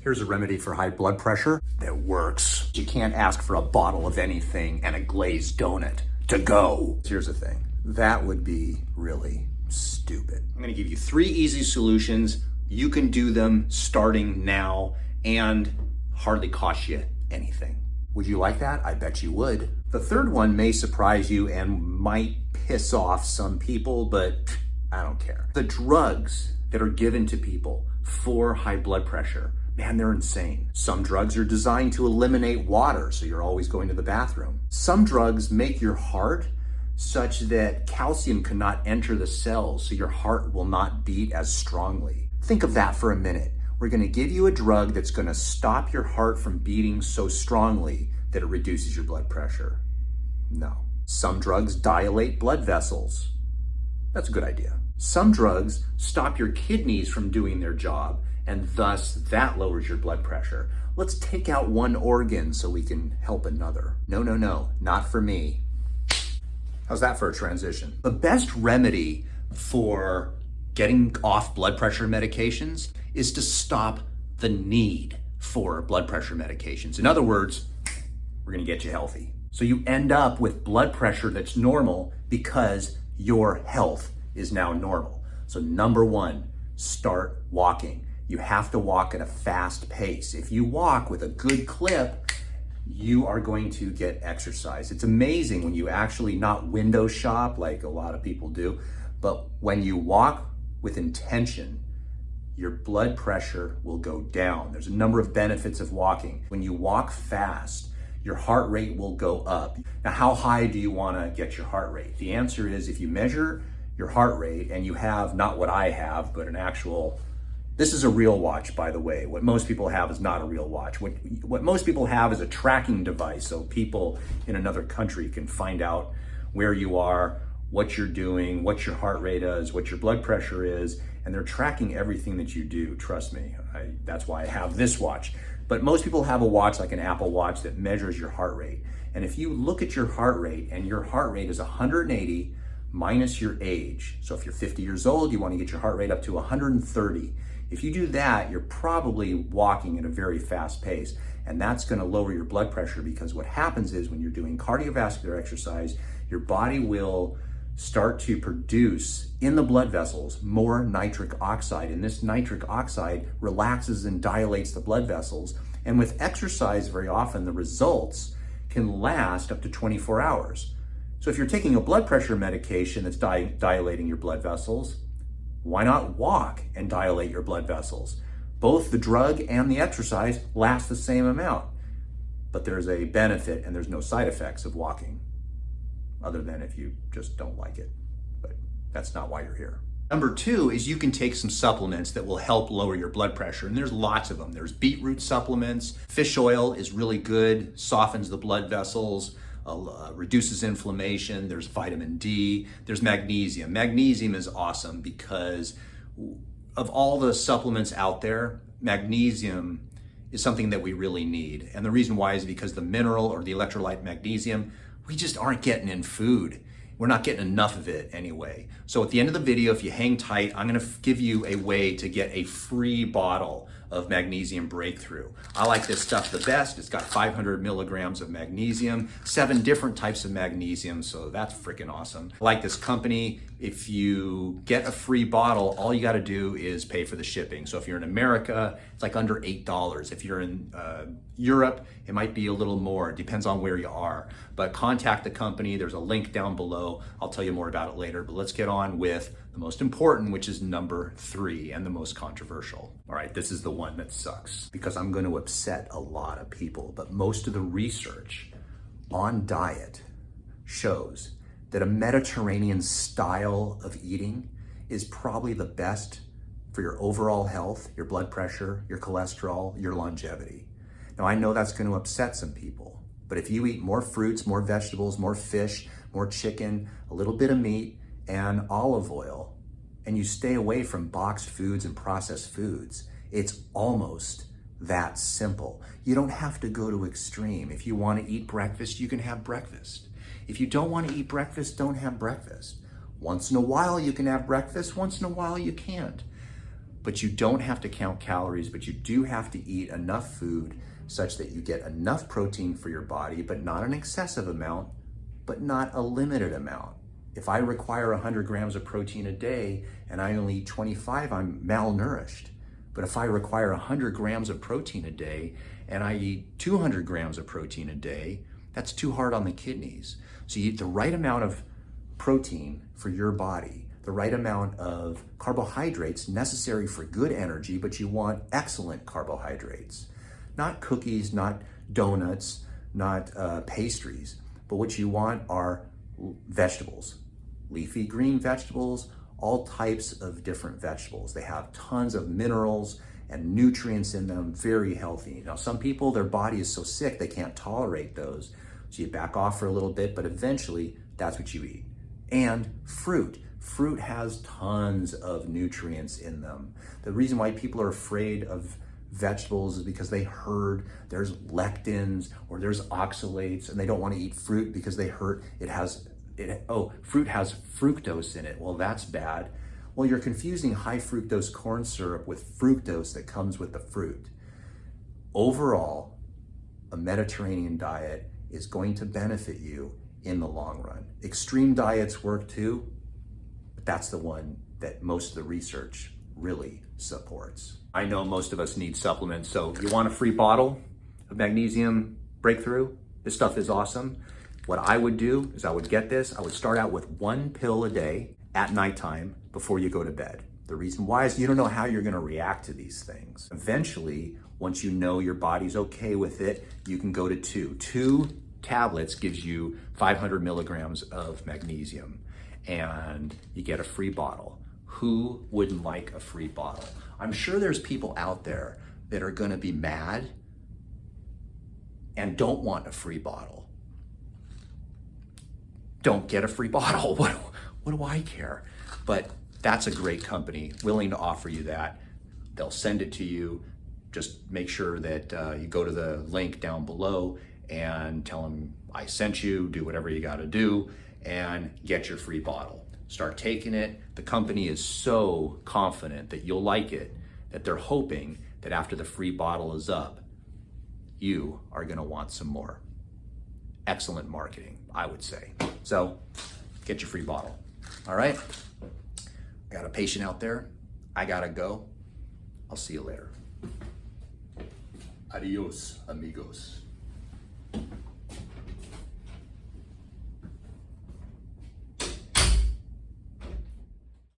Here's a remedy for high blood pressure that works. You can't ask for a bottle of anything and a glazed donut to go. Here's the thing, that would be really stupid. I'm gonna give you 3 easy solutions. You can do them starting now and hardly cost you anything. Would you like that? I bet you would. The third one may surprise you and might piss off some people, but I don't care. The drugs that are given to people for high blood pressure, man, they're insane. Some drugs are designed to eliminate water, so you're always going to the bathroom. Some drugs make your heart such that calcium cannot enter the cells, so your heart will not beat as strongly. Think of that for a minute. We're gonna give you a drug that's gonna stop your heart from beating so strongly that it reduces your blood pressure. No. Some drugs dilate blood vessels. That's a good idea. Some drugs stop your kidneys from doing their job, and thus that lowers your blood pressure. Let's take out one organ so we can help another. No, not for me. How's that for a transition? The best remedy for getting off blood pressure medications is to stop the need for blood pressure medications. In other words, we're gonna get you healthy. So you end up with blood pressure that's normal because your health is now normal. So number 1, start walking. You have to walk at a fast pace. If you walk with a good clip, you are going to get exercise. It's amazing when you actually not window shop like a lot of people do, but when you walk with intention, your blood pressure will go down. There's a number of benefits of walking. When you walk fast, your heart rate will go up. Now, how high do you wanna get your heart rate? The answer is if you measure your heart rate and you have, not what I have, but an actual, this is a real watch, by the way. What most people have is not a real watch. What most people have is a tracking device, so people in another country can find out where you are, what you're doing, what your heart rate is, what your blood pressure is, and they're tracking everything that you do, trust me. That's why I have this watch. But most people have a watch like an Apple Watch that measures your heart rate. And if you look at your heart rate and your heart rate is 180 minus your age, so if you're 50 years old, you want to get your heart rate up to 130. If you do that, you're probably walking at a very fast pace, and that's going to lower your blood pressure, because what happens is when you're doing cardiovascular exercise, your body will start to produce in the blood vessels more nitric oxide, and this nitric oxide relaxes and dilates the blood vessels. And with exercise, very often the results can last up to 24 hours. So if you're taking a blood pressure medication that's dilating your blood vessels, why not walk and dilate your blood vessels? Both the drug and the exercise last the same amount, but there's a benefit and there's no side effects of walking, other than if you just don't like it, but that's not why you're here. Number 2 is you can take some supplements that will help lower your blood pressure, and there's lots of them. There's beetroot supplements. Fish oil is really good, softens the blood vessels, reduces inflammation. There's vitamin D, there's magnesium. Magnesium is awesome because of all the supplements out there, magnesium is something that we really need. And the reason why is because the mineral or the electrolyte magnesium, we just aren't getting in food. We're not getting enough of it anyway. So at the end of the video, if you hang tight, I'm gonna give you a way to get a free bottle of Magnesium Breakthrough. I like this stuff the best. It's got 500 milligrams of magnesium, 7 different types of magnesium, so that's freaking awesome. I like this company. If you get a free bottle, all you gotta do is pay for the shipping. So if you're in America, it's like under $8. If you're in Europe, it might be a little more. It depends on where you are. But contact the company. There's a link down below. I'll tell you more about it later, but let's get on with the most important, which is number 3 and the most controversial. All right, this is the one that sucks because I'm going to upset a lot of people, but most of the research on diet shows that a Mediterranean style of eating is probably the best for your overall health, your blood pressure, your cholesterol, your longevity. Now, I know that's going to upset some people, but if you eat more fruits, more vegetables, more fish, more chicken, a little bit of meat, and olive oil, and you stay away from boxed foods and processed foods, it's almost that simple. You don't have to go to extreme. If you want to eat breakfast, you can have breakfast. If you don't want to eat breakfast, don't have breakfast. Once in a while you can have breakfast, once in a while you can't. but you don't have to count calories, but you do have to eat enough food such that you get enough protein for your body, but not an excessive amount, but not a limited amount. If I require 100 grams of protein a day and I only eat 25, I'm malnourished. But if I require 100 grams of protein a day and I eat 200 grams of protein a day, that's too hard on the kidneys. So you eat the right amount of protein for your body, the right amount of carbohydrates necessary for good energy, but you want excellent carbohydrates. Not cookies, not donuts, not pastries, but what you want are vegetables, leafy green vegetables, all types of different vegetables. They have tons of minerals and nutrients in them, very healthy. Now, some people, their body is so sick, they can't tolerate those. So you back off for a little bit, but eventually that's what you eat. And fruit. Fruit has tons of nutrients in them. The reason why people are afraid of vegetables is because they heard there's lectins or there's oxalates and they don't want to eat fruit because they heard fruit has fructose in it. Well, that's bad. Well, you're confusing high fructose corn syrup with fructose that comes with the fruit. Overall, a Mediterranean diet is going to benefit you in the long run. Extreme diets work too, but that's the one that most of the research really supports. I know most of us need supplements, so you want a free bottle of magnesium breakthrough? This stuff is awesome. What I would do is I would get this. I would start out with 1 pill a day at nighttime before you go to bed. The reason why is you don't know how you're gonna react to these things. Eventually, once you know your body's okay with it, you can go to 2. 2 tablets gives you 500 milligrams of magnesium and you get a free bottle. Who wouldn't like a free bottle? I'm sure there's people out there that are gonna be mad and don't want a free bottle. Don't get a free bottle. What do I care? But that's a great company willing to offer you that. They'll send it to you. Just make sure that you go to the link down below and tell them I sent you, do whatever you gotta do, and get your free bottle. Start taking it. The company is so confident that you'll like it, that they're hoping that after the free bottle is up, you are gonna want some more. Excellent marketing, I would say. So get your free bottle, all right? I got a patient out there. I gotta go. I'll see you later. Adios, amigos.